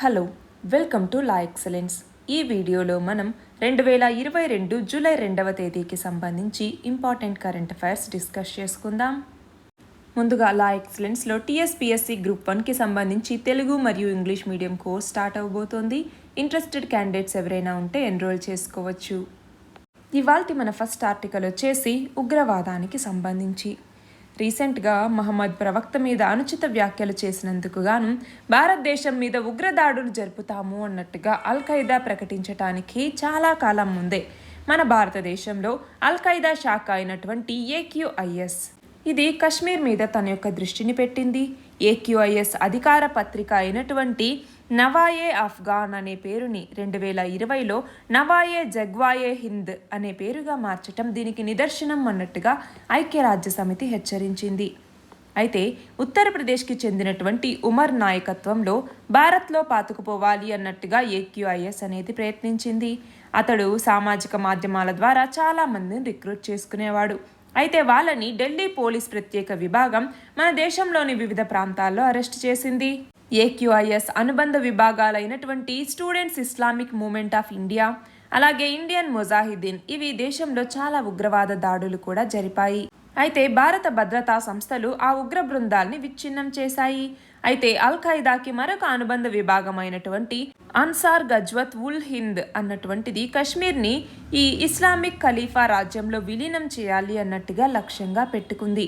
Hello, welcome to law excellence. ఈ వీడియోలో మనం 2022 జూలై 2వ తేదీకి సంబంధించి ఇంపార్టెంట్ కరెంట్ అఫైర్స్ డిస్కస్ చేసుకుందాం. ముందుగా లా ఎక్సలెన్స్లో టీఎస్పీఎస్సీ గ్రూప్ 1కి సంబంధించి తెలుగు మరియు ఇంగ్లీష్ మీడియం కోర్స్ స్టార్ట్ అవబోతోంది. ఇంట్రెస్టెడ్ క్యాండిడేట్స్ ఎవరైనా ఉంటే ఎన్రోల్ చేసుకోవచ్చు. ఇవాల్టి మన ఫస్ట్ ఆర్టికల్ వచ్చేసి ఉగ్రవాదానికి సంబంధించి. రీసెంట్గా మహమ్మద్ ప్రవక్త మీద అనుచిత వ్యాఖ్యలు చేసినందుకు గాను భారతదేశం మీద ఉగ్రదాడులు జరుపుతాము అన్నట్టుగా అల్-ఖైదా ప్రకటించడానికి చాలా కాలం ముందే మన భారతదేశంలో అల్-ఖైదా శాఖ అయినటువంటి ఏక్యూఐఎస్ ఇది కశ్మీర్ మీద తన యొక్క దృష్టిని పెట్టింది. ఏక్యూఐఎస్ అధికార పత్రిక అయినటువంటి నవాయే అఫ్ఘాన్ అనే పేరుని 2020లో నవాయే జగ్వాయే హింద్ అనే పేరుగా మార్చటం దీనికి నిదర్శనం అన్నట్టుగా ఐక్యరాజ్య సమితి హెచ్చరించింది. అయితే ఉత్తరప్రదేశ్కి చెందినటువంటి ఉమర్ నాయకత్వంలో భారత్లో పాతుకుపోవాలి అన్నట్టుగా ఏక్యూఐఎస్ అనేది ప్రయత్నించింది. అతడు సామాజిక మాధ్యమాల ద్వారా చాలామందిని రిక్రూట్ చేసుకునేవాడు. అయితే వాళ్ళని ఢిల్లీ పోలీస్ ప్రత్యేక విభాగం మన దేశంలోని వివిధ ప్రాంతాల్లో అరెస్ట్ చేసింది. ఏక్యూఐఎస్ అనుబంధ విభాగాలైనటువంటి students Islamic movement of India, అలాగే ఇండియన్ ముజాహిదీన్ ఇవి దేశంలో చాలా ఉగ్రవాద దాడులు కూడా జరిపాయి. అయితే భారత భద్రతా సంస్థలు ఆ ఉగ్ర బృందాల్ని విచ్ఛిన్నం చేశాయి. అయితే అల్-ఖైదాకి మరొక అనుబంధ విభాగమైనటువంటి అన్సార్ గజ్వత్ ఉల్ హింద్ అన్నటువంటిది కశ్మీర్ని ఈ ఇస్లామిక్ ఖలీఫా రాజ్యంలో విలీనం చేయాలి అన్నట్టుగా లక్ష్యంగా పెట్టుకుంది.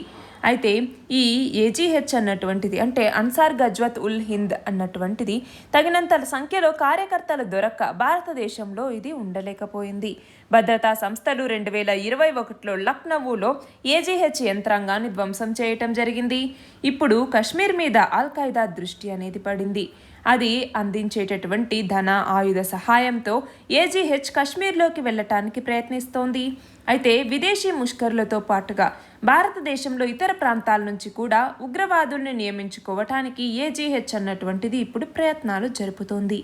అయితే ఈ ఏజీహెచ్ అన్నటువంటిది అంటే అన్సార్ గజ్వత్ ఉల్ హింద్ అన్నటువంటిది తగినంత సంఖ్యలో కార్యకర్తలు దొరక్క భారతదేశంలో ఇది ఉండలేకపోయింది. భద్రతా సంస్థలు 2021లో లక్నవూలో ఏజీహెచ్ యంత్రాంగాన్ని ధ్వంసం చేయటం జరిగింది. ఇప్పుడు కశ్మీర్ మీద అల్-ఖైదా దృష్టి అనేది పడింది. అది అందించేటటువంటి ధన ఆయుధ సహాయంతో ఏజీహెచ్ కశ్మీర్లోకి వెళ్ళటానికి ప్రయత్నిస్తోంది. అయితే విదేశీ ముష్కరులతో పాటుగా భారతదేశంలో ఇతర ప్రాంతాల నుంచి కూడా ఉగ్రవాదుల్ని నియమించుకోవటానికి ఏజీహెచ్ అన్నటువంటిది ఇప్పుడు ప్రయత్నాలు జరుపుతోంది.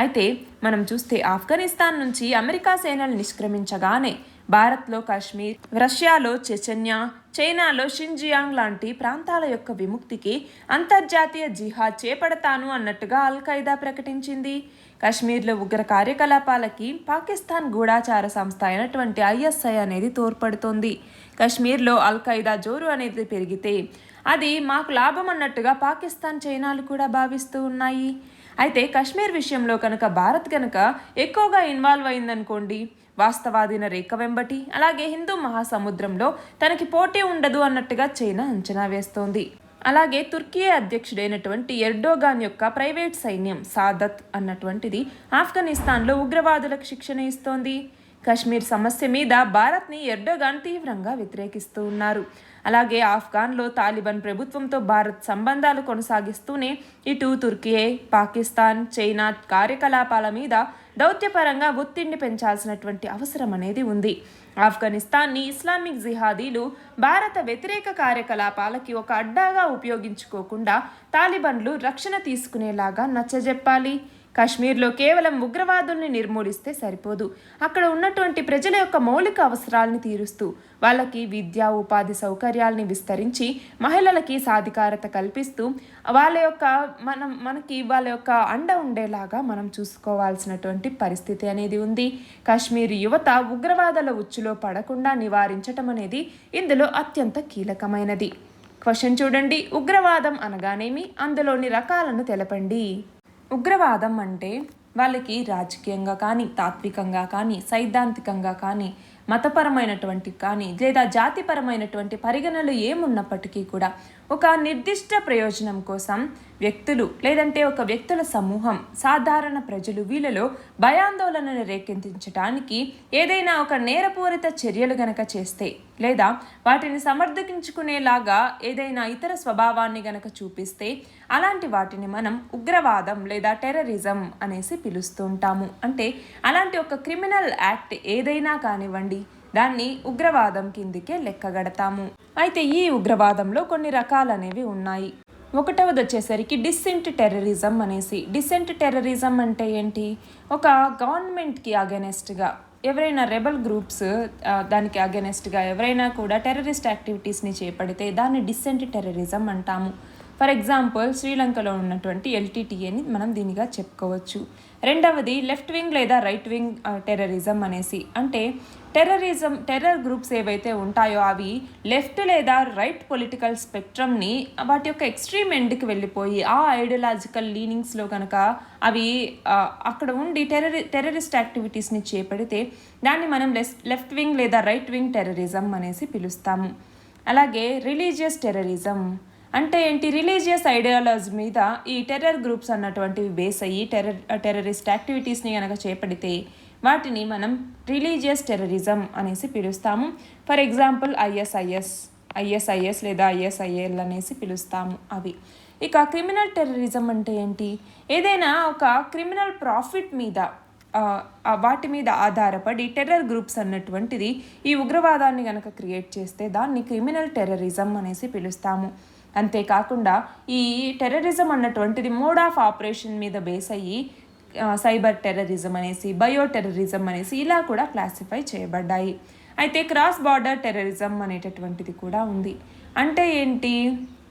అయితే మనం చూస్తే ఆఫ్ఘనిస్తాన్ నుంచి అమెరికా సేనలు నిష్క్రమించగానే భారత్లో కాశ్మీర్, రష్యాలో చెచెన్యా, చైనాలో షింజియాంగ్ లాంటి ప్రాంతాల యొక్క విముక్తికి అంతర్జాతీయ జిహాద్ చేపడతాను అన్నట్టుగా అల్-ఖైదా ప్రకటించింది. కశ్మీర్లో ఉగ్ర కార్యకలాపాలకి పాకిస్తాన్ గూఢాచార సంస్థ అయినటువంటి ఐఎస్ఐ అనేది తోడ్పడుతోంది. కశ్మీర్లో అల్-ఖైదా జోరు అనేది పెరిగితే అది మాకు లాభం అన్నట్టుగా పాకిస్తాన్, చైనాలు కూడా భావిస్తూ ఉన్నాయి. అయితే కశ్మీర్ విషయంలో కనుక భారత్ కనుక ఎక్కువగా ఇన్వాల్వ్ అయిందనుకోండి, వాస్తవాధీన రేఖ వెంబటి అలాగే హిందూ మహాసముద్రంలో తనకి పోటీ ఉండదు అన్నట్టుగా చైనా అంచనా వేస్తోంది. అలాగే తుర్కీ అధ్యక్షుడైనటువంటి ఎర్డోగాన్ యొక్క ప్రైవేట్ సైన్యం సాదత్ అన్నటువంటిది ఆఫ్ఘనిస్తాన్లో ఉగ్రవాదులకు శిక్షణ ఇస్తోంది. కశ్మీర్ సమస్య మీద భారత్ని ఎర్డోగాన్ తీవ్రంగా వ్యతిరేకిస్తూ ఉన్నారు. అలాగే ఆఫ్ఘాన్లో తాలిబాన్ ప్రభుత్వంతో భారత్ సంబంధాలు కొనసాగిస్తూనే ఇటు తుర్కీ, పాకిస్తాన్, చైనా కార్యకలాపాల మీద దౌత్యపరంగా ఒత్తిడిని పెంచాల్సినటువంటి అవసరం అనేది ఉంది. ఆఫ్ఘనిస్తాన్ని ఇస్లామిక్ జిహాదీలు భారత వ్యతిరేక కార్యకలాపాలకి ఒక అడ్డాగా ఉపయోగించుకోకుండా తాలిబాన్లు రక్షణ తీసుకునేలాగా నచ్చజెప్పాలి. కశ్మీర్లో కేవలం ఉగ్రవాదుల్ని నిర్మూలిస్తే సరిపోదు. అక్కడ ఉన్నటువంటి ప్రజల యొక్క మౌలిక అవసరాలని తీరుస్తూ వాళ్ళకి విద్యా ఉపాధి సౌకర్యాలని విస్తరించి మహిళలకి సాధికారత కల్పిస్తూ వాళ్ళ యొక్క అండ ఉండేలాగా మనం చూసుకోవాల్సినటువంటి పరిస్థితి అనేది ఉంది. కశ్మీర్ యువత ఉగ్రవాదుల ఉచ్చులో పడకుండా నివారించటం అనేది ఇందులో అత్యంత కీలకమైనది. క్వశ్చన్ చూడండి, ఉగ్రవాదం అనగానేమి, అందులోని రకాలను తెలపండి. ఉగ్రవాదం అంటే వాళ్ళకి రాజకీయంగా కానీ, తాత్వికంగా కానీ, సైద్ధాంతికంగా కానీ, మతపరమైనటువంటి కానీ లేదా జాతిపరమైనటువంటి పరిగణనలు ఏమున్నప్పటికీ కూడా ఒక నిర్దిష్ట ప్రయోజనం కోసం వ్యక్తులు లేదంటే ఒక వ్యక్తుల సమూహం, సాధారణ ప్రజలు వీళ్ళలో భయాందోళనను రేకెత్తించడానికి ఏదైనా ఒక నేరపూరిత చర్యలు గనక చేస్తే లేదా వాటిని సమర్థించుకునేలాగా ఏదైనా ఇతర స్వభావాన్ని గనక చూపిస్తే అలాంటి వాటిని మనం ఉగ్రవాదం లేదా టెర్రరిజం అనేసి పిలుస్తూ ఉంటాము. అంటే అలాంటి ఒక క్రిమినల్ యాక్ట్ ఏదైనా కానివ్వండి, దాన్ని ఉగ్రవాదం కిందికే లెక్కగడతాము. అయితే ఈ ఉగ్రవాదంలో కొన్ని రకాలు అనేవి ఉన్నాయి. ఒకటవది వచ్చేసరికి డిసెంట్ టెర్రరిజం అనేసి. డిసెంట్ టెర్రరిజం అంటే ఏంటి? ఒక గవర్నమెంట్కి అగెనెస్ట్గా ఎవరైనా రెబల్ గ్రూప్స్ దానికి అగెనెస్ట్గా ఎవరైనా కూడా టెర్రరిస్ట్ యాక్టివిటీస్ని చేపడితే దాన్ని డిసెంట్ టెర్రరిజం అంటాము. ఫర్ ఎగ్జాంపుల్ శ్రీలంకలో ఉన్నటువంటి ఎల్టీటీఏని మనం దీనిగా చెప్పుకోవచ్చు. రెండవది లెఫ్ట్ వింగ్ లేదా రైట్ వింగ్ టెర్రరిజం అనేసి. అంటే టెర్రర్ గ్రూప్స్ ఏవైతే ఉంటాయో అవి లెఫ్ట్ లేదా రైట్ పొలిటికల్ స్పెక్ట్రమ్ని వాటి యొక్క ఎక్స్ట్రీమ్ ఎండ్కి వెళ్ళిపోయి ఆ ఐడియాలజికల్ లీనింగ్స్లో కనుక అవి అక్కడ ఉండి టెర్రరిస్ట్ యాక్టివిటీస్ని చేపడితే దాన్ని మనం లెఫ్ట్ వింగ్ లేదా రైట్ వింగ్ టెర్రరిజం అనేసి పిలుస్తాము. అలాగే రిలీజియస్ టెర్రరిజం అంటే ఏంటి? రిలీజియస్ ఐడియాలజీ మీద ఈ టెర్రర్ గ్రూప్స్ అన్నటువంటివి బేస్ అయ్యి టెర్రరిస్ట్ యాక్టివిటీస్ని కనుక చేపడితే వాటిని మనం రిలీజియస్ టెర్రరిజం అనేసి పిలుస్తాము. ఫర్ ఎగ్జాంపుల్ ఐఎస్ఐఎస్ లేదా ఐఎస్ఐఎల్ అనేసి పిలుస్తాము అవి. ఇక క్రిమినల్ టెర్రరిజం అంటే ఏంటి? ఏదైనా ఒక క్రిమినల్ ప్రాఫిట్ మీద వాటి మీద ఆధారపడి టెర్రర్ గ్రూప్స్ అన్నటువంటిది ఈ ఉగ్రవాదాన్ని కనుక క్రియేట్ చేస్తే దాన్ని క్రిమినల్ టెర్రరిజం అనేసి పిలుస్తాము. అంతేకాకుండా ఈ టెర్రరిజం అన్నటువంటిది మోడ్ ఆఫ్ ఆపరేషన్ మీద బేస్ అయ్యి సైబర్ టెర్రరిజం అనేసి, బయో టెర్రరిజం అనేసి ఇలా కూడా క్లాసిఫై చేయబడ్డాయి. అయితే క్రాస్ బార్డర్ టెర్రరిజం అనేటటువంటిది కూడా ఉంది. అంటే ఏంటి?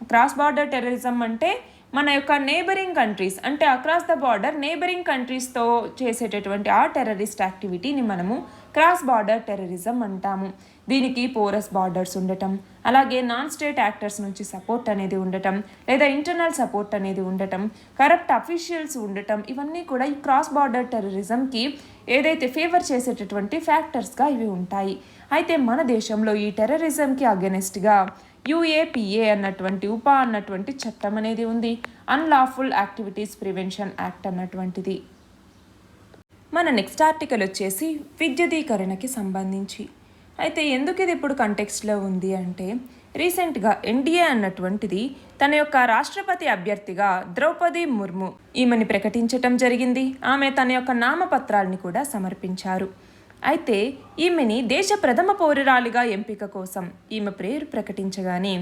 క్రాస్ బార్డర్ టెర్రరిజం అంటే మన యొక్క నేబరింగ్ కంట్రీస్, అంటే అక్రాస్ ద బార్డర్ నేబరింగ్ కంట్రీస్తో చేసేటటువంటి ఆ టెర్రరిస్ట్ యాక్టివిటీని మనము క్రాస్ బార్డర్ టెర్రరిజం అంటాము. దీనికి పోరస్ బార్డర్స్ ఉండటం, అలాగే నాన్ స్టేట్ యాక్టర్స్ నుంచి సపోర్ట్ అనేది ఉండటం, లేదా ఇంటర్నల్ సపోర్ట్ అనేది ఉండటం, కరప్ట్ అఫీషియల్స్ ఉండటం, ఇవన్నీ కూడా ఈ క్రాస్ బార్డర్ టెర్రరిజంకి ఏదైతే ఫేవర్ చేసేటటువంటి ఫ్యాక్టర్స్గా ఇవి ఉంటాయి. అయితే మన దేశంలో ఈ టెర్రరిజంకి అగెనిస్ట్గా UAPA అన్నటువంటి చట్టం అనేది ఉంది. అన్లాఫుల్ యాక్టివిటీస్ ప్రివెన్షన్ యాక్ట్ అన్నటువంటిది. మన నెక్స్ట్ ఆర్టికల్ వచ్చేసి విద్యుదీకరణకి సంబంధించి. అయితే ఎందుకు ఇది ఇప్పుడు కంటెక్స్ట్లో ఉంది అంటే, రీసెంట్గా ఎన్డీఏ అన్నటువంటిది తన యొక్క రాష్ట్రపతి అభ్యర్థిగా ద్రౌపది ముర్ము ఈమెని ప్రకటించటం జరిగింది. ఆమె తన యొక్క నామపత్రాల్ని కూడా సమర్పించారు. అయితే ఈమెని దేశ ప్రథమ పౌరురాలిగా ఎంపిక కోసం ఈమె పేరు ప్రకటించగానే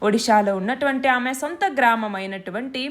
ఒడిశాలో ఉన్నటువంటి ఆమె సొంత గ్రామం అయినటువంటి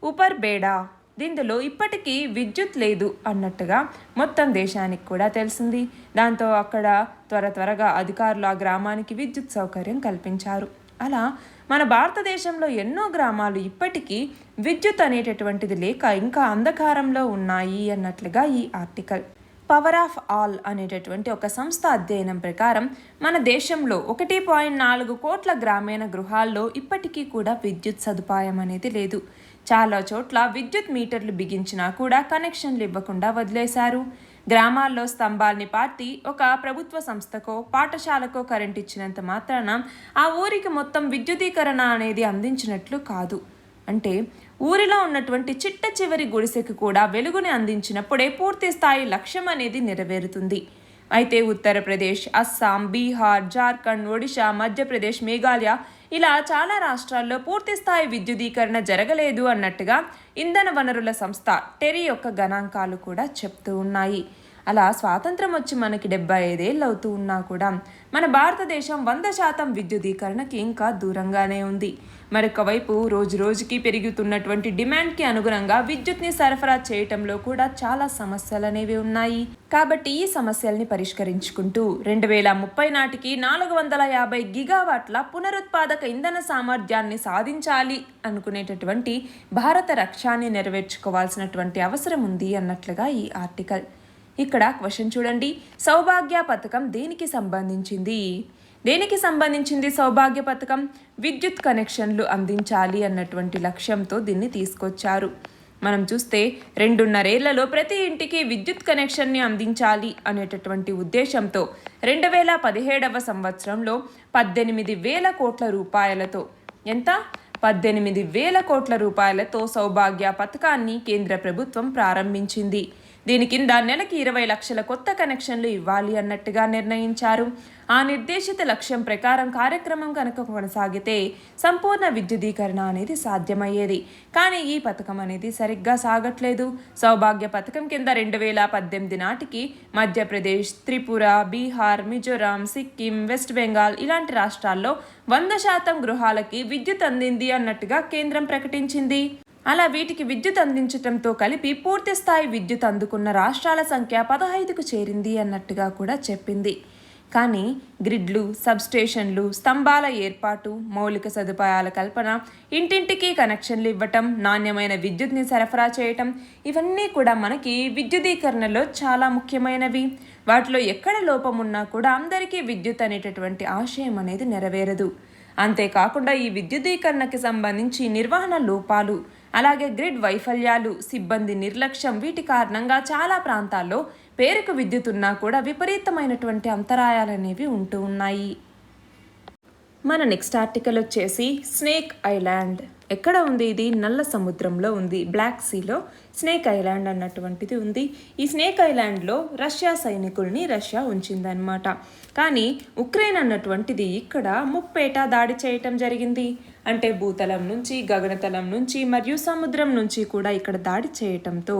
ఉపర్బేడా, దీనిలో ఇప్పటికీ విద్యుత్ లేదు అన్నట్టుగా మొత్తం దేశానికి కూడా తెలిసింది. దాంతో అక్కడ త్వరగా అధికారులు ఆ గ్రామానికి విద్యుత్ సౌకర్యం కల్పించారు. అలా మన భారతదేశంలో ఎన్నో గ్రామాలు ఇప్పటికీ విద్యుత్ అనేటటువంటిది లేక ఇంకా అంధకారంలో ఉన్నాయి అన్నట్లుగా ఈ ఆర్టికల్. పవర్ ఆఫ్ ఆల్ అనేటటువంటి ఒక సంస్థ అధ్యయనం ప్రకారం మన దేశంలో 1.4 కోట్ల గ్రామీణ గృహాల్లో ఇప్పటికీ కూడా విద్యుత్ సదుపాయం అనేది లేదు. చాలా చోట్ల విద్యుత్ మీటర్లు బిగించినా కూడా కనెక్షన్లు ఇవ్వకుండా వదిలేశారు. గ్రామాల్లో స్తంభాల్ని పార్టీ ఒక ప్రభుత్వ సంస్థకో పాఠశాలకో కరెంట్ ఇచ్చినంత మాత్రాన ఆ ఊరికి మొత్తం విద్యుదీకరణ అనేది అందించినట్లు కాదు. అంటే ఊరిలో ఉన్నటువంటి చిట్ట చివరి గుడిసెకు కూడా వెలుగుని అందించినప్పుడే పూర్తి స్థాయి లక్ష్యం అనేది నెరవేరుతుంది. అయితే ఉత్తరప్రదేశ్, అస్సాం, బీహార్, జార్ఖండ్, ఒడిశా, మధ్యప్రదేశ్, మేఘాలయ ఇలా చాలా రాష్ట్రాల్లో పూర్తి స్థాయి విద్యుదీకరణ జరగలేదు అన్నట్టుగా ఇంధన వనరుల సంస్థ టెరీ యొక్క గణాంకాలు కూడా చెప్తూ ఉన్నాయి. అలా స్వాతంత్రం వచ్చి మనకి 75 ఏళ్ళు అవుతూ ఉన్నా కూడా మన భారతదేశం 100% విద్యుదీకరణకి ఇంకా దూరంగానే ఉంది. మరొక వైపు రోజుకి పెరుగుతున్నటువంటి డిమాండ్కి అనుగుణంగా విద్యుత్ని సరఫరా చేయటంలో కూడా చాలా సమస్యలు అనేవి ఉన్నాయి. కాబట్టి ఈ సమస్యల్ని పరిష్కరించుకుంటూ 2030 నాటికి 450 గిగావాట్ల పునరుత్పాదక ఇంధన సామర్థ్యాన్ని సాధించాలి అనుకునేటటువంటి భారత లక్ష్యాన్ని నెరవేర్చుకోవాల్సినటువంటి అవసరం ఉంది అన్నట్లుగా ఈ ఆర్టికల్. ఇక్కడ క్వశ్చన్ చూడండి, సౌభాగ్య పథకం దేనికి సంబంధించింది? సౌభాగ్య పథకం విద్యుత్ కనెక్షన్లు అందించాలి అన్నటువంటి లక్ష్యంతో దీన్ని తీసుకొచ్చారు. మనం చూస్తే 2.5 ఏళ్లలో ప్రతి ఇంటికి విద్యుత్ కనెక్షన్ని అందించాలి అనేటటువంటి ఉద్దేశంతో 2017వ సంవత్సరంలో 18,000 కోట్ల రూపాయలతో 18,000 కోట్ల రూపాయలతో సౌభాగ్య పథకాన్ని కేంద్ర ప్రభుత్వం ప్రారంభించింది. దీని కింద నెలకి 20 లక్షల కొత్త కనెక్షన్లు ఇవ్వాలి అన్నట్టుగా నిర్ణయించారు. ఆ నిర్దేశిత లక్ష్యం ప్రకారం కార్యక్రమం కనుక కొనసాగితే సంపూర్ణ విద్యుదీకరణ అనేది సాధ్యమయ్యేది. కానీ ఈ పథకం అనేది సరిగ్గా సాగట్లేదు. సౌభాగ్య పథకం కింద 2018 నాటికి మధ్యప్రదేశ్, త్రిపుర, బీహార్, మిజోరాం, సిక్కిం, వెస్ట్ బెంగాల్ ఇలాంటి రాష్ట్రాల్లో 100% గృహాలకి విద్యుత్ అందింది అన్నట్టుగా కేంద్రం ప్రకటించింది. అలా వీటికి విద్యుత్ అందించడంతో కలిపి పూర్తి స్థాయి విద్యుత్ అందుకున్న రాష్ట్రాల సంఖ్య 15కు చేరింది అన్నట్టుగా కూడా చెప్పింది. కానీ గ్రిడ్లు, సబ్స్టేషన్లు, స్తంభాల ఏర్పాటు, మౌలిక సదుపాయాల కల్పన, ఇంటింటికి కనెక్షన్లు ఇవ్వటం, నాణ్యమైన విద్యుత్ని సరఫరా చేయటం ఇవన్నీ కూడా మనకి విద్యుదీకరణలో చాలా ముఖ్యమైనవి. వాటిలో ఎక్కడ లోపం ఉన్నా కూడా అందరికీ విద్యుత్ అనేటటువంటి ఆశయం అనేది నెరవేరదు. అంతేకాకుండా ఈ విద్యుదీకరణకి సంబంధించి నిర్వహణ లోపాలు, అలాగే గ్రిడ్ వైఫల్యాలు, సిబ్బంది నిర్లక్ష్యం వీటి కారణంగా చాలా ప్రాంతాల్లో పేరుకు విద్యుత్ ఉన్నా కూడా విపరీతమైనటువంటి అంతరాయాలు అనేవి ఉంటూ ఉన్నాయి. మన నెక్స్ట్ ఆర్టికల్ వచ్చేసి స్నేక్ ఐలాండ్. ఎక్కడ ఉంది ఇది? నల్ల సముద్రంలో ఉంది. బ్లాక్ సీలో స్నేక్ ఐలాండ్ అన్నటువంటిది ఉంది. ఈ స్నేక్ ఐలాండ్లో రష్యా సైనికుల్ని రష్యా ఉంచిందనమాట. కానీ ఉక్రెయిన్ అన్నటువంటిది ఇక్కడ ముప్పేట దాడి చేయటం జరిగింది. అంటే భూతలం నుంచి, గగనతలం నుంచి మరియు సముద్రం నుంచి కూడా ఇక్కడ దాడి చేయటంతో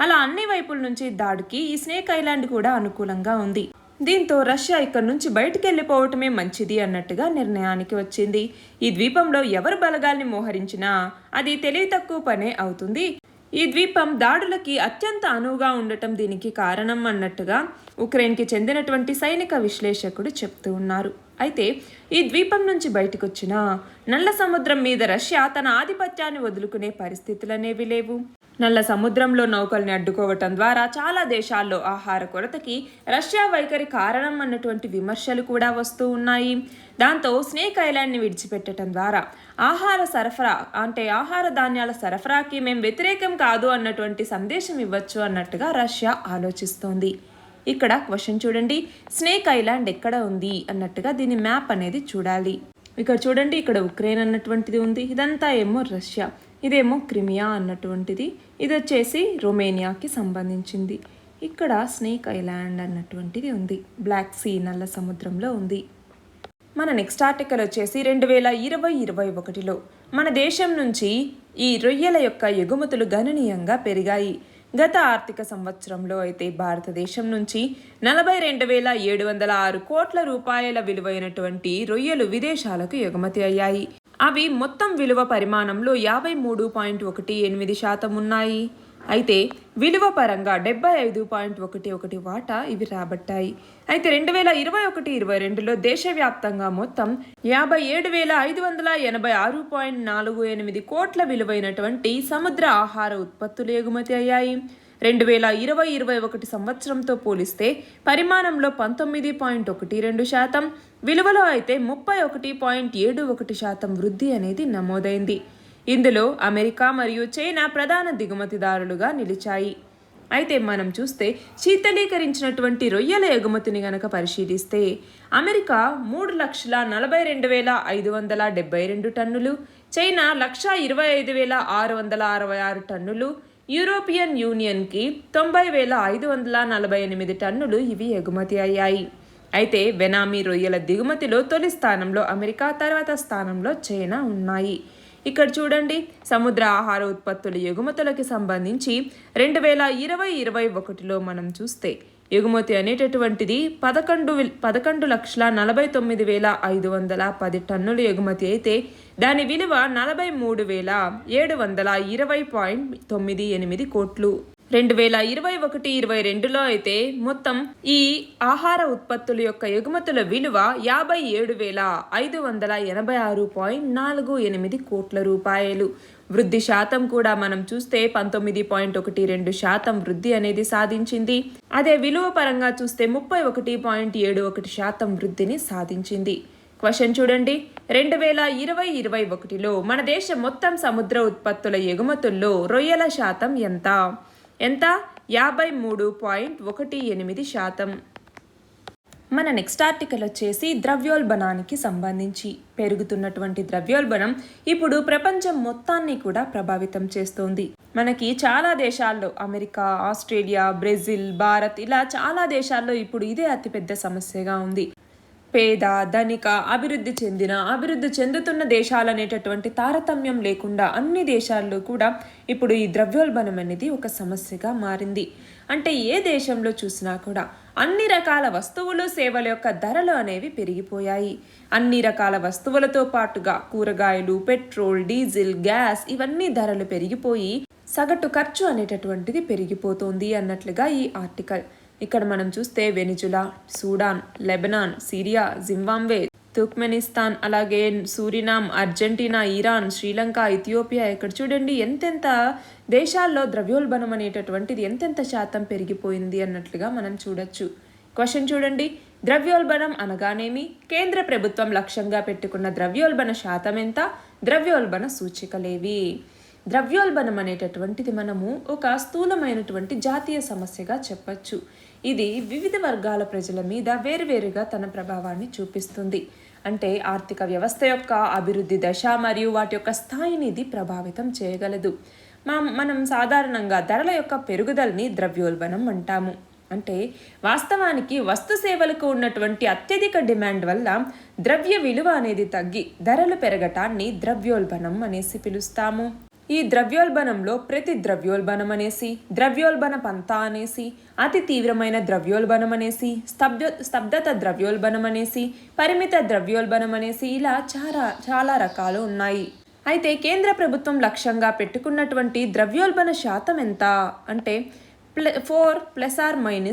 అలా అన్ని వైపుల నుంచి దాడికి ఈ స్నేక్ ఐలాండ్ కూడా అనుకూలంగా ఉంది. దీంతో రష్యా ఇక్కడ నుంచి బయటికి వెళ్ళిపోవటమే మంచిది అన్నట్టుగా నిర్ణయానికి వచ్చింది. ఈ ద్వీపంలో ఎవరు బలగాల్ని మోహరించినా అది తెలివి తక్కువ పనే అవుతుంది. ఈ ద్వీపం దాడులకి అత్యంత అనువుగా ఉండటం దీనికి కారణం అన్నట్టుగా ఉక్రెయిన్కి చెందినటువంటి సైనిక విశ్లేషకుడు చెప్తూ ఉన్నారు. అయితే ఈ ద్వీపం నుంచి బయటకు వచ్చిన నల్ల సముద్రం మీద రష్యా తన ఆధిపత్యాన్ని వదులుకునే పరిస్థితులనేవి లేవు. నల్ల సముద్రంలో నౌకల్ని అడ్డుకోవటం ద్వారా చాలా దేశాల్లో ఆహార కొరతకి రష్యా వైఖరి కారణం అన్నటువంటి విమర్శలు కూడా వస్తూ ఉన్నాయి. దాంతో స్నేక్ ఐలాండ్ని విడిచిపెట్టడం ద్వారా ఆహార సరఫరా అంటే ఆహార ధాన్యాల సరఫరాకి మేము వ్యతిరేకం కాదు అన్నటువంటి సందేశం ఇవ్వచ్చు అన్నట్టుగా రష్యా ఆలోచిస్తోంది. ఇక్కడ క్వశ్చన్ చూడండి, స్నేక్ ఐలాండ్ ఎక్కడ ఉంది అన్నట్టుగా దీని మ్యాప్ అనేది చూడాలి. ఇక్కడ చూడండి, ఇక్కడ ఉక్రెయిన్ అన్నటువంటిది ఉంది, ఇదంతా ఏమో రష్యా, ఇదేమో క్రిమియా అన్నటువంటిది, ఇది వచ్చేసి రొమేనియాకి సంబంధించింది. ఇక్కడ స్నేక్ ఐలాండ్ అన్నటువంటిది ఉంది, బ్లాక్ సీ నల్ల సముద్రంలో ఉంది. మన నెక్స్ట్ ఆర్టికల్ వచ్చేసి 2020-21లో మన దేశం నుంచి ఈ రొయ్యల యొక్క ఎగుమతులు గణనీయంగా పెరిగాయి. గత ఆర్థిక సంవత్సరంలో అయితే భారతదేశం నుంచి 42,706 కోట్ల రూపాయల విలువైనటువంటి రొయ్యలు విదేశాలకు ఎగుమతి అయ్యాయి. అవి మొత్తం విలువ పరిమాణంలో 53.18% ఉన్నాయి. అయితే విలువ పరంగా 75.11 వాటా ఇవి రాబట్టాయి. అయితే 2021-22లో దేశవ్యాప్తంగా మొత్తం 57,586.48 కోట్ల విలువైనటువంటి సముద్ర ఆహార ఉత్పత్తులు ఎగుమతి అయ్యాయి. 2020-21 సంవత్సరంతో పోలిస్తే పరిమాణంలో 19.12%, విలువలో అయితే 31.71% వృద్ధి అనేది నమోదైంది. ఇందులో అమెరికా మరియు చైనా ప్రధాన దిగుమతిదారులుగా నిలిచాయి. అయితే మనం చూస్తే శీతలీకరించినటువంటి రొయ్యల ఎగుమతిని గనక పరిశీలిస్తే అమెరికా 3,42,572 టన్నులు, చైనా 1,25,666 టన్నులు, యూరోపియన్ యూనియన్కి 90,548 టన్నులు ఇవి ఎగుమతి అయ్యాయి. అయితే బెనామీ రొయ్యల దిగుమతిలో తొలి స్థానంలో అమెరికా, తర్వాత స్థానంలో చైనా ఉన్నాయి. ఇక్కడ చూడండి, సముద్ర ఆహార ఉత్పత్తుల ఎగుమతులకి సంబంధించి 2020-21లో మనం చూస్తే ఎగుమతి అనేటటువంటిది 11,49,510 టన్నులు ఎగుమతి అయితే దాని విలువ 43,720.98 కోట్లు. 2021-22లో అయితే మొత్తం ఈ ఆహార ఉత్పత్తుల యొక్క ఎగుమతుల విలువ 57,586.48 కోట్ల రూపాయలు. వృద్ధి శాతం కూడా మనం చూస్తే 19.12% వృద్ధి అనేది సాధించింది. అదే విలువ పరంగా చూస్తే 31.71% వృద్ధిని సాధించింది. క్వశ్చన్ చూడండి, 2020-21లో మన దేశం మొత్తం సముద్ర ఉత్పత్తుల ఎగుమతుల్లో రొయ్యల శాతం ఎంత? 53.18%. మన నెక్స్ట్ ఆర్టికల్ వచ్చేసి ద్రవ్యోల్బణానికి సంబంధించి. పెరుగుతున్నటువంటి ద్రవ్యోల్బణం ఇప్పుడు ప్రపంచం మొత్తాన్ని కూడా ప్రభావితం చేస్తోంది. మనకి చాలా దేశాల్లో అమెరికా, ఆస్ట్రేలియా, బ్రెజిల్, భారత్ ఇలా చాలా దేశాల్లో ఇప్పుడు ఇదే అతిపెద్ద సమస్యగా ఉంది. పేద, ధనిక, అభివృద్ధి చెందిన, అభివృద్ధి చెందుతున్న దేశాలనేటటువంటి తారతమ్యం లేకుండా అన్ని దేశాల్లో కూడా ఇప్పుడు ఈ ద్రవ్యోల్బణం అనేది ఒక సమస్యగా మారింది. అంటే ఏ దేశంలో చూసినా కూడా అన్ని రకాల వస్తువులు, సేవల యొక్క ధరలు అనేవి పెరిగిపోయాయి. అన్ని రకాల వస్తువులతో పాటుగా కూరగాయలు, పెట్రోల్, డీజిల్, గ్యాస్ ఇవన్నీ ధరలు పెరిగిపోయి సగటు ఖర్చు అనేటటువంటిది పెరిగిపోతుంది అన్నట్లుగా ఈ ఆర్టికల్. ఇక్కడ మనం చూస్తే Venezuela, Sudan, Lebanon, Syria, Zimbabwe, Turkmenistan, అలాగే Suriname, Argentina, Iran, Sri Lanka, Ethiopia. ఇక్కడ చూడండి ఎంతెంత దేశాల్లో ద్రవ్యోల్బణం అనేటటువంటిది ఎంతెంత శాతం పెరిగిపోయింది అన్నట్లుగా మనం చూడొచ్చు. క్వశ్చన్ చూడండి, ద్రవ్యోల్బణం అనగానేమి? కేంద్ర ప్రభుత్వం లక్ష్యంగా పెట్టుకున్న ద్రవ్యోల్బణ శాతం ఎంత? ద్రవ్యోల్బణ సూచికలేవి? ద్రవ్యోల్బణం అనేటటువంటిది మనము ఒక స్థూలమైనటువంటి జాతీయ సమస్యగా చెప్పచ్చు. ఇది వివిధ వర్గాల ప్రజల మీద వేరువేరుగా తన ప్రభావాన్ని చూపిస్తుంది. అంటే ఆర్థిక వ్యవస్థ యొక్క అభివృద్ధి దశ మరియు వాటి యొక్క స్థాయిని ఇది ప్రభావితం చేయగలదు. మనం సాధారణంగా ధరల యొక్క పెరుగుదలని ద్రవ్యోల్బణం అంటాము. అంటే వాస్తవానికి వస్తు సేవలకు ఉన్నటువంటి అత్యధిక డిమాండ్ వల్ల ద్రవ్య విలువ అనేది తగ్గి ధరలు పెరగటాన్ని ద్రవ్యోల్బణం అనేసి పిలుస్తాము. ఈ ద్రవ్యోల్బణంలో ప్రతి ద్రవ్యోల్బణం అనేసి, ద్రవ్యోల్బణ పంత అనేసి, అతి తీవ్రమైన ద్రవ్యోల్బణం అనేసి, స్తబ్దత ద్రవ్యోల్బణం అనేసి, పరిమిత ద్రవ్యోల్బణం అనేసి ఇలా చాలా రకాలు ఉన్నాయి. అయితే కేంద్ర ప్రభుత్వం లక్ష్యంగా పెట్టుకున్నటువంటి ద్రవ్యోల్బణ శాతం ఎంత అంటే 4 ±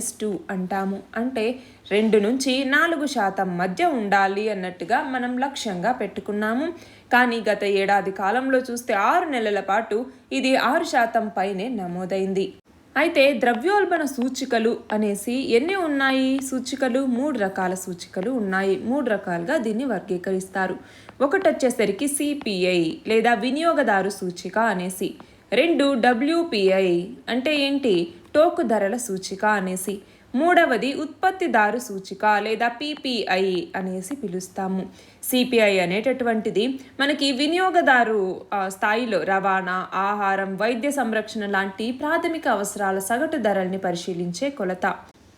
2 అంటాము. అంటే 2 నుంచి 4% మధ్య ఉండాలి అన్నట్టుగా మనం లక్ష్యంగా పెట్టుకున్నాము. కానీ గత ఏడాది కాలంలో చూస్తే 6 నెలల పాటు ఇది 6% పైనే నమోదైంది. అయితే ద్రవ్యోల్బణ సూచికలు అనేసి ఎన్ని ఉన్నాయి? సూచికలు 3 రకాల సూచికలు ఉన్నాయి. 3 రకాలుగా దీన్ని వర్గీకరిస్తారు. ఒకటి వచ్చేసరికి సిపిఐ లేదా వినియోగదారు సూచిక అనేసి, 2 WPI అంటే ఏంటి? టోకు ధరల సూచిక అనేసి, మూడవది ఉత్పత్తిదారు సూచిక లేదా PPI అనేసి పిలుస్తాము. సిపిఐ అనేటటువంటిది మనకి వినియోగదారు స్థాయిలో రవాణా, ఆహారం, వైద్య సంరక్షణ లాంటి ప్రాథమిక అవసరాల సగటు ధరల్ని పరిశీలించే కొలత.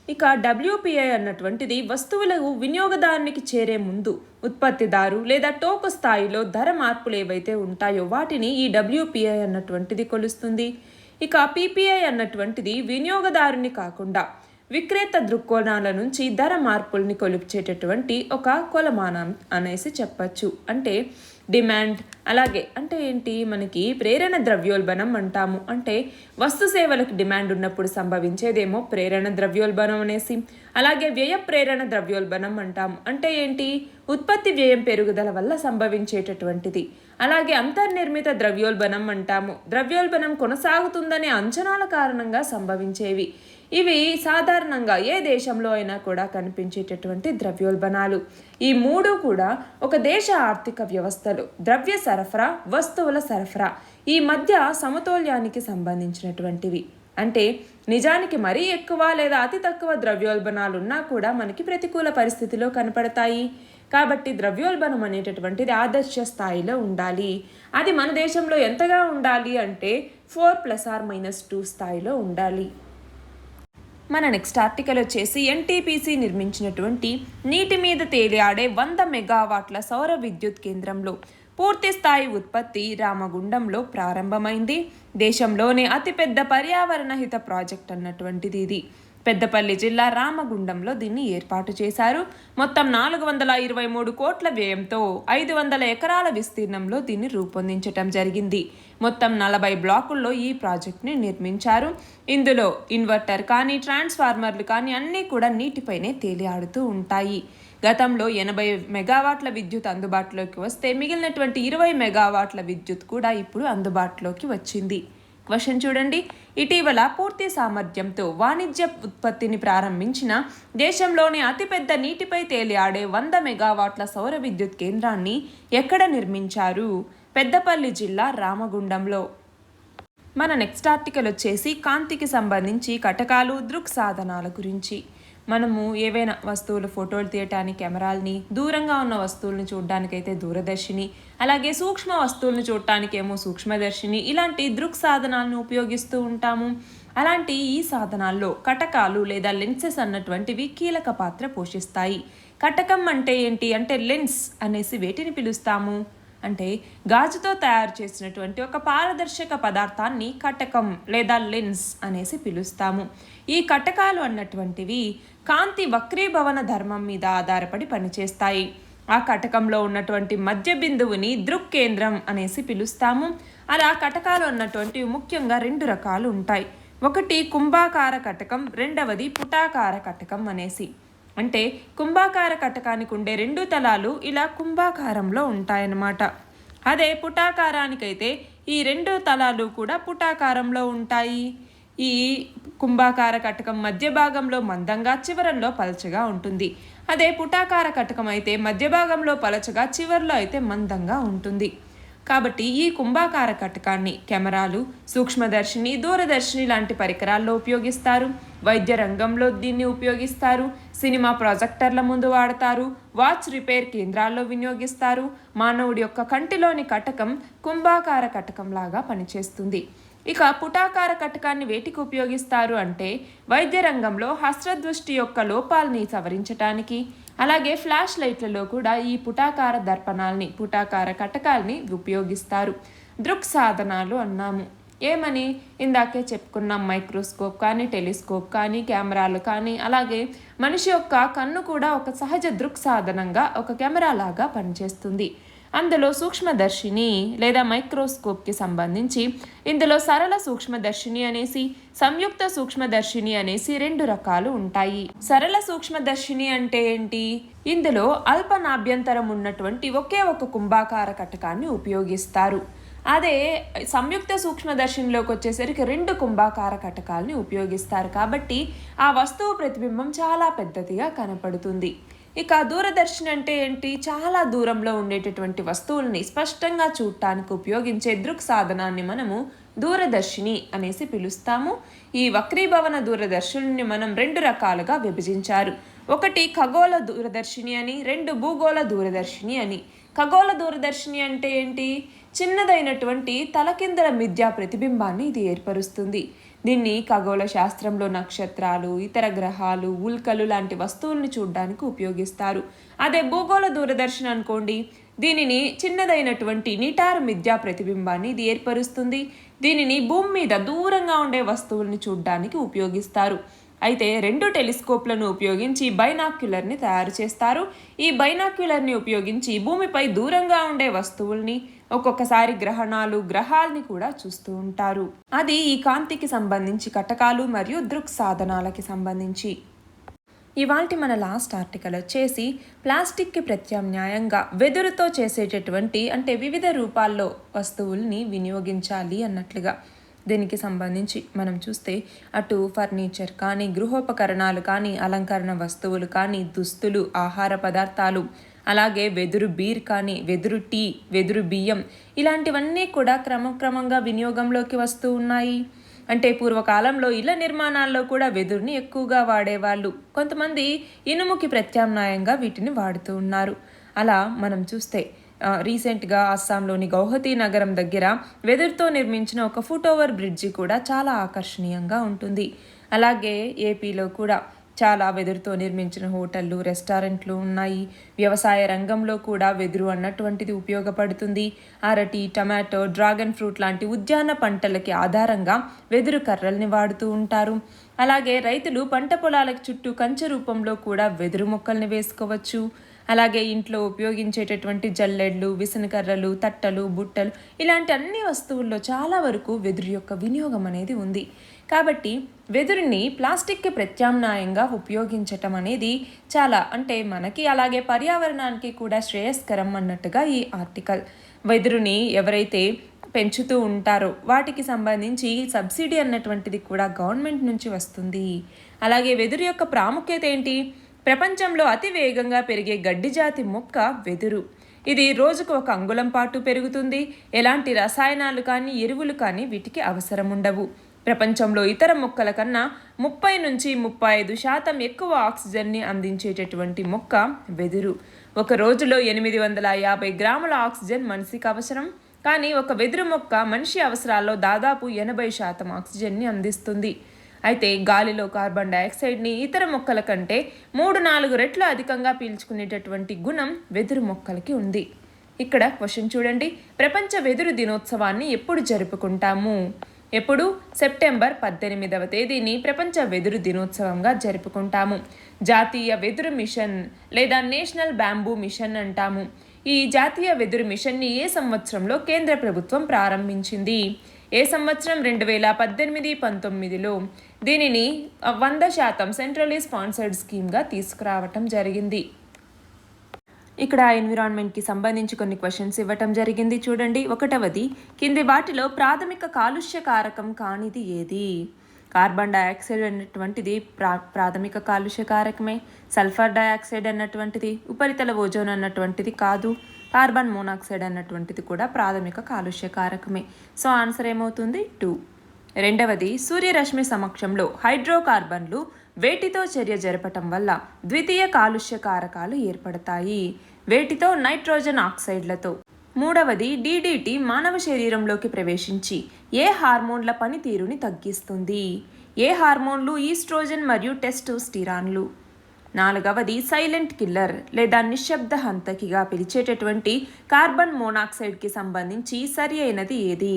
ఇక WPI అన్నటువంటిది వస్తువులు వినియోగదారునికి చేరే ముందు ఉత్పత్తిదారు లేదా టోకు స్థాయిలో ధర మార్పులు ఏవైతే ఉంటాయో వాటిని ఈ WPI అన్నటువంటిది కొలుస్తుంది. ఇక PPI అన్నటువంటిది వినియోగదారుని కాకుండా విక్రేత దృక్కోణాల నుంచి ధర మార్పుల్ని కొలిచేటటువంటి ఒక కొలమానం అనేసి చెప్పచ్చు. అంటే డిమాండ్, అలాగే అంటే ఏంటి? మనకి ప్రేరణ ద్రవ్యోల్బణం అంటాము. అంటే వస్తు సేవలకు డిమాండ్ ఉన్నప్పుడు సంభవించేదేమో ప్రేరణ ద్రవ్యోల్బణం అనేసి, అలాగే వ్యయ ప్రేరణ ద్రవ్యోల్బణం అంటాము. అంటే ఏంటి? ఉత్పత్తి వ్యయం పెరుగుదల వల్ల సంభవించేటటువంటిది. అలాగే అంతర్నిర్మిత ద్రవ్యోల్బణం అంటాము. ద్రవ్యోల్బణం కొనసాగుతుందనే అంచనాల కారణంగా సంభవించేవి. ఇవి సాధారణంగా ఏ దేశంలో అయినా కూడా కనిపించేటటువంటి ద్రవ్యోల్బణాలు. ఈ 3 కూడా ఒక దేశ ఆర్థిక వ్యవస్థలో ద్రవ్య సరఫరా, వస్తువుల సరఫరా ఈ మధ్య సమతౌల్యానికి సంబంధించినటువంటివి. అంటే నిజానికి మరీ ఎక్కువ లేదా అతి తక్కువ ద్రవ్యోల్బణాలు ఉన్నా కూడా మనకి ప్రతికూల పరిస్థితిలో కనపడతాయి. కాబట్టి ద్రవ్యోల్బణం అనేటటువంటిది ఆదర్శ స్థాయిలో ఉండాలి. అది మన దేశంలో ఎంతగా ఉండాలి అంటే 4 ± 2 స్థాయిలో ఉండాలి. మన నెక్స్ట్ ఆర్టికల్ వచ్చేసి NTPC నిర్మించినటువంటి నీటి మీద తేలియాడే 100 మెగావాట్ల సౌర విద్యుత్ కేంద్రంలో పూర్తి స్థాయి ఉత్పత్తి రామగుండంలో ప్రారంభమైంది. దేశంలోనే అతిపెద్ద పర్యావరణ హిత ప్రాజెక్ట్ అన్నటువంటిది ఇది. పెద్దపల్లి జిల్లా రామగుండంలో దీన్ని ఏర్పాటు చేశారు. మొత్తం 423 కోట్ల వ్యయంతో 500 ఎకరాల విస్తీర్ణంలో దీన్ని రూపొందించటం జరిగింది. మొత్తం 40 బ్లాకుల్లో ఈ ప్రాజెక్ట్ని నిర్మించారు. ఇందులో ఇన్వర్టర్ కానీ, ట్రాన్స్ఫార్మర్లు కానీ అన్నీ కూడా నీటిపైనే తేలియాడుతూ ఉంటాయి. గతంలో 80 మెగావాట్ల విద్యుత్ అందుబాటులోకి వస్తే మిగిలినటువంటి 20 మెగావాట్ల విద్యుత్ కూడా ఇప్పుడు అందుబాటులోకి వచ్చింది. క్వశ్చన్ చూడండి, ఇటీవల పూర్తి సామర్థ్యంతో వాణిజ్య ఉత్పత్తిని ప్రారంభించిన దేశంలోని అతిపెద్ద నీటిపై తేలియాడే 100 మెగావాట్ల సౌర విద్యుత్ కేంద్రాన్ని ఎక్కడ నిర్మించారు? పెద్దపల్లి జిల్లా రామగుండంలో. మన నెక్స్ట్ ఆర్టికల్ వచ్చేసి కాంతికి సంబంధించి కటకాలు, దృక్ సాధనాల గురించి. మనము ఏవైనా వస్తువులు ఫోటోలు తీయటానికి కెమెరాల్ని, దూరంగా ఉన్న వస్తువులను చూడడానికైతే దూరదర్శిని, అలాగే సూక్ష్మ వస్తువులను చూడటానికేమో సూక్ష్మదర్శిని, ఇలాంటి దృక్ సాధనాలను ఉపయోగిస్తూ ఉంటాము. అలాంటి ఈ సాధనాల్లో కటకాలు లేదా లెన్సెస్ అన్నటువంటివి కీలక పాత్ర పోషిస్తాయి. కటకం అంటే ఏంటి అంటే లెన్స్ అనేసి వేటిని పిలుస్తాము అంటే గాజుతో తయారు చేసినటువంటి ఒక పారదర్శక పదార్థాన్ని కటకం లేదా లెన్స్ అనేసి పిలుస్తాము. ఈ కటకాలు అన్నటువంటివి కాంతి వక్రీభవన ధర్మం మీద ఆధారపడి పనిచేస్తాయి. ఆ కటకంలో ఉన్నటువంటి మధ్య బిందువుని దృక్ కేంద్రం అనేసి పిలుస్తాము. అలా కటకాలు అన్నటువంటివి ముఖ్యంగా 2 రకాలు ఉంటాయి. ఒకటి కుంభాకార కటకం, రెండవది పుటాకార కటకం అనేసి. అంటే కుంభాకార కటకానికి ఉండే 2 తలాలు ఇలా కుంభాకారంలో ఉంటాయన్నమాట. అదే పుటాకారానికైతే ఈ 2 తలాలు కూడా పుటాకారంలో ఉంటాయి. ఈ కుంభాకార కటకం మధ్య భాగంలో మందంగా, చివరల్లో పలచగా ఉంటుంది. అదే పుటాకార కటకం అయితే మధ్య భాగంలో పలచగా, చివరిలో అయితే మందంగా ఉంటుంది. కాబట్టి ఈ కుంభాకార కటకాన్ని కెమెరాలు, సూక్ష్మదర్శిని, దూరదర్శిని లాంటి పరికరాల్లో ఉపయోగిస్తారు. వైద్య రంగంలో దీన్ని ఉపయోగిస్తారు. సినిమా ప్రాజెక్టర్ల ముందు వాడతారు. వాచ్ రిపేర్ కేంద్రాల్లో వినియోగిస్తారు. మానవుడి యొక్క కంటిలోని కటకం కుంభాకార కటకం లాగా పనిచేస్తుంది. ఇక పుటాకార కటకాన్ని వేటికి ఉపయోగిస్తారు అంటే వైద్య రంగంలో హస్రదృష్టి యొక్క లోపాలని సవరించటానికి, అలాగే ఫ్లాష్ లైట్లలో కూడా ఈ పుటాకార దర్పణాలని, పుటాకార కటకాల్ని ఉపయోగిస్తారు. దృక్ సాధనాలు అన్నాము. ఏమని ఇందాకే చెప్పుకున్నాం. మైక్రోస్కోప్ కానీ, టెలిస్కోప్ కానీ, కెమెరాలు కానీ, అలాగే మనిషి యొక్క కన్ను కూడా ఒక సహజ దృక్ సాధనంగా, ఒక కెమెరా లాగా పనిచేస్తుంది. అందులో సూక్ష్మదర్శిని లేదా మైక్రోస్కోప్కి సంబంధించి ఇందులో సరళ సూక్ష్మదర్శిని అనేసి, సంయుక్త సూక్ష్మదర్శిని అనేసి 2 రకాలు ఉంటాయి. సరళ సూక్ష్మదర్శిని అంటే ఏంటి? ఇందులో అల్పనాభ్యంతరం ఉన్నటువంటి ఒకే ఒక కుంభాకార కటకాన్ని ఉపయోగిస్తారు. అదే సంయుక్త సూక్ష్మదర్శినిలోకి వచ్చేసరికి 2 కుంభాకార కటకాలని ఉపయోగిస్తారు. కాబట్టి ఆ వస్తువు ప్రతిబింబం చాలా పెద్దదిగా కనపడుతుంది. ఇక దూరదర్శిని అంటే ఏంటి? చాలా దూరంలో ఉండేటటువంటి వస్తువుల్ని స్పష్టంగా చూడటానికి ఉపయోగించే దృక్ సాధనాన్ని మనము దూరదర్శిని అనేసి పిలుస్తాము. ఈ వక్రీభవన దూరదర్శిని మనం 2 రకాలుగా విభజించారు. ఒకటి ఖగోళ దూరదర్శిని అని, 2 భూగోళ దూరదర్శిని అని. ఖగోళ దూరదర్శిని అంటే ఏంటి? చిన్నదైనటువంటి తలకిందల మిథ్యా ప్రతిబింబాన్ని ఇది ఏర్పరుస్తుంది. దీన్ని ఖగోళ శాస్త్రంలో నక్షత్రాలు, ఇతర గ్రహాలు, ఉల్కలు లాంటి వస్తువుల్ని చూడడానికి ఉపయోగిస్తారు. అదే భూగోళ దూరదర్శిని అనుకోండి, దీనిని చిన్నదైనటువంటి నిటారు మిథ్యా ప్రతిబింబాన్ని ఇది ఏర్పరుస్తుంది. దీనిని భూమి మీద దూరంగా ఉండే వస్తువుల్ని చూడడానికి ఉపయోగిస్తారు. అయితే 2 టెలిస్కోప్లను ఉపయోగించి బైనాక్యులర్ని తయారు చేస్తారు. ఈ బైనాక్యులర్ని ఉపయోగించి భూమిపై దూరంగా ఉండే వస్తువుల్ని, ఒక్కొక్కసారి గ్రహాల్ని కూడా చూస్తూ ఉంటారు. అది ఈ కాంతికి సంబంధించి కటకాలు మరియు దృక్ సాధనాలకి సంబంధించి. ఇవాల్టి మన లాస్ట్ ఆర్టికల్ వచ్చేసి ప్లాస్టిక్కి ప్రత్యామ్నాయంగా వెదురుతో చేసేటటువంటి, అంటే వివిధ రూపాల్లో వస్తువుల్ని వినియోగించాలి అన్నట్లుగా. దీనికి సంబంధించి మనం చూస్తే అటు ఫర్నిచర్ కానీ, గృహోపకరణాలు కానీ, అలంకరణ వస్తువులు కానీ, దుస్తులు, ఆహార పదార్థాలు, అలాగే వెదురు బీర్ కానీ, వెదురు టీ, వెదురు బియ్యం, ఇలాంటివన్నీ కూడా క్రమక్రమంగా వినియోగంలోకి వస్తూ ఉన్నాయి. అంటే పూర్వకాలంలో ఇళ్ల నిర్మాణాల్లో కూడా వెదురుని ఎక్కువగా వాడేవాళ్ళు. కొంతమంది ఇనుముకి ప్రత్యామ్నాయంగా వీటిని వాడుతూ ఉన్నారు. అలా మనం చూస్తే రీసెంట్గా అస్సాంలోని గౌహతి నగరం దగ్గర వెదురుతో నిర్మించిన ఒక ఫుట్ ఓవర్ బ్రిడ్జి కూడా చాలా ఆకర్షణీయంగా ఉంటుంది. అలాగే ఏపీలో కూడా చాలా వెదురుతో నిర్మించిన హోటళ్ళు, రెస్టారెంట్లు ఉన్నాయి. వ్యవసాయ రంగంలో కూడా వెదురు అన్నటువంటిది ఉపయోగపడుతుంది. అరటి, టమాటో, డ్రాగన్ ఫ్రూట్ లాంటి ఉద్యాన పంటలకి ఆధారంగా వెదురు కర్రల్ని వాడుతూ ఉంటారు. అలాగే రైతులు పంట పొలాలకు చుట్టూ కంచె రూపంలో కూడా వెదురు మొక్కల్ని వేసుకోవచ్చు. అలాగే ఇంట్లో ఉపయోగించేటటువంటి జల్లెడ్లు, విసనకర్రలు, తట్టలు, బుట్టలు, ఇలాంటి అన్ని వస్తువుల్లో చాలా వరకు వెదురు యొక్క వినియోగం అనేది ఉంది. కాబట్టి వెదురుని ప్లాస్టిక్కి ప్రత్యామ్నాయంగా ఉపయోగించటం అనేది చాలా, అంటే మనకి అలాగే పర్యావరణానికి కూడా శ్రేయస్కరం అన్నట్టుగా ఈ ఆర్టికల్. వెదురుని ఎవరైతే పెంచుతూ ఉంటారో వాటికి సంబంధించి సబ్సిడీ అన్నటువంటిది కూడా గవర్నమెంట్ నుంచి వస్తుంది. అలాగే వెదురు యొక్క ప్రాముఖ్యత ఏంటి? ప్రపంచంలో అతి వేగంగా పెరిగే గడ్డి జాతి మొక్క వెదురు. ఇది రోజుకు 1 అంగుళం పాటు పెరుగుతుంది. ఎలాంటి రసాయనాలు కానీ, ఎరువులు కానీ వీటికి అవసరం ఉండవు. ప్రపంచంలో ఇతర మొక్కల కన్నా 30 నుంచి 35% ఎక్కువ ఆక్సిజన్ని అందించేటటువంటి మొక్క వెదురు. ఒక రోజులో 850 గ్రాముల ఆక్సిజన్ మనిషికి అవసరం. కానీ ఒక వెదురు మొక్క మనిషి అవసరాల్లో దాదాపు 80% ఆక్సిజన్ని అందిస్తుంది. అయితే గాలిలో కార్బన్ డైఆక్సైడ్ని ఇతర మొక్కల కంటే 3-4 రెట్లు అధికంగా పీల్చుకునేటటువంటి గుణం వెదురు మొక్కలకి ఉంది. ఇక్కడ క్వశ్చన్ చూడండి. ప్రపంచ వెదురు దినోత్సవాన్ని ఎప్పుడు జరుపుకుంటాము? ఎప్పుడు? సెప్టెంబర్ 18వ తేదీని ప్రపంచ వెదురు దినోత్సవంగా జరుపుకుంటాము. జాతీయ వెదురు మిషన్ లేదా నేషనల్ బ్యాంబూ మిషన్ అంటాము. ఈ జాతీయ వెదురు మిషన్ని ఏ సంవత్సరంలో కేంద్ర ప్రభుత్వం ప్రారంభించింది? ఏ సంవత్సరం 2018-19లో దీనిని 100% సెంట్రలీ స్పాన్సర్డ్ స్కీమ్గా తీసుకురావటం జరిగింది. ఇక్కడ ఎన్విరాన్మెంట్కి సంబంధించి కొన్ని క్వశ్చన్స్ ఇవ్వటం జరిగింది. చూడండి, 1వది, కింది వాటిలో ప్రాథమిక కాలుష్య కారకం కానిది ఏది? కార్బన్ డయాక్సైడ్ అన్నటువంటిది ప్రాథమిక కాలుష్య కారకమే. సల్ఫర్ డయాక్సైడ్ అన్నటువంటిది, ఉపరితల ఓజోన్ అన్నటువంటిది కాదు. కార్బన్ మోనాక్సైడ్ అన్నటువంటిది కూడా ప్రాథమిక కాలుష్య కారకమే. సో ఆన్సర్ ఏమవుతుంది? 2. 2వది, సూర్యరశ్మి సమక్షంలో హైడ్రోకార్బన్లు వేటితో చర్య జరపటం వల్ల ద్వితీయ కాలుష్య కారకాలు ఏర్పడతాయి? వేటితో? నైట్రోజన్ ఆక్సైడ్లతో. 3వది, DDT మానవ శరీరంలోకి ప్రవేశించి ఏ హార్మోన్ల పనితీరుని తగ్గిస్తుంది? ఏ హార్మోన్లు? ఈస్ట్రోజన్ మరియు టెస్టోస్టిరాన్లు. 4వది, సైలెంట్ కిల్లర్ లేదా నిశ్శబ్ద హంతకిగా పిలిచేటటువంటి కార్బన్ మోనాక్సైడ్కి సంబంధించి సరి అయినది ఏది?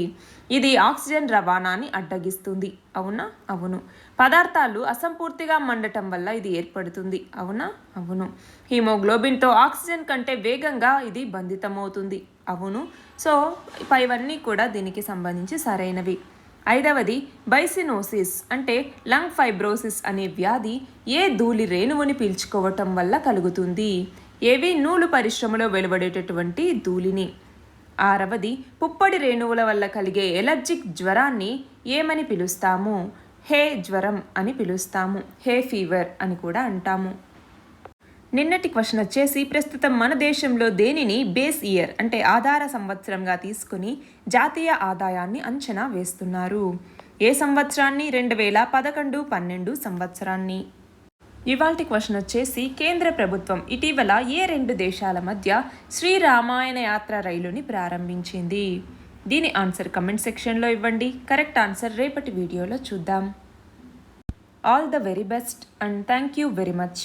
ఇది ఆక్సిజన్ రవాణాని అడ్డగిస్తుంది. అవునా? అవును. పదార్థాలు అసంపూర్తిగా మండటం వల్ల ఇది ఏర్పడుతుంది. అవునా? అవును. హీమోగ్లోబిన్తో ఆక్సిజన్ కంటే వేగంగా ఇది బంధితమవుతుంది. అవును. సో పైవన్నీ కూడా దీనికి సంబంధించి సరైనవి. 5వది, బైసినోసిస్ అంటే లంగ్ ఫైబ్రోసిస్ అనే వ్యాధి ఏ ధూళి రేణువుని పీల్చుకోవటం వల్ల కలుగుతుంది? ఏవి? నూలు పరిశ్రమలో వెలువడేటటువంటి ధూళిని. 6వది, పుప్పొడి రేణువుల వల్ల కలిగే ఎలర్జిక్ జ్వరాన్ని ఏమని పిలుస్తాము? హే జ్వరం అని పిలుస్తాము. హే ఫీవర్ అని కూడా అంటాము. నిన్నటి క్వశ్చన్ వచ్చేసి, ప్రస్తుతం మన దేశంలో దేనిని బేస్ ఇయర్ అంటే ఆధార సంవత్సరంగా తీసుకుని జాతీయ ఆదాయాన్ని అంచనా వేస్తున్నారు? ఏ సంవత్సరాన్ని? 2011-12 సంవత్సరాన్ని. ఇవాల్టి క్వశ్చన్ వచ్చేసి, కేంద్ర ప్రభుత్వం ఇటీవల ఏ 2 దేశాల మధ్య శ్రీరామాయణ యాత్ర రైలుని ప్రారంభించింది? దీని ఆన్సర్ కమెంట్ సెక్షన్లో ఇవ్వండి. కరెక్ట్ ఆన్సర్ రేపటి వీడియోలో చూద్దాం. All the very best and thank you very much.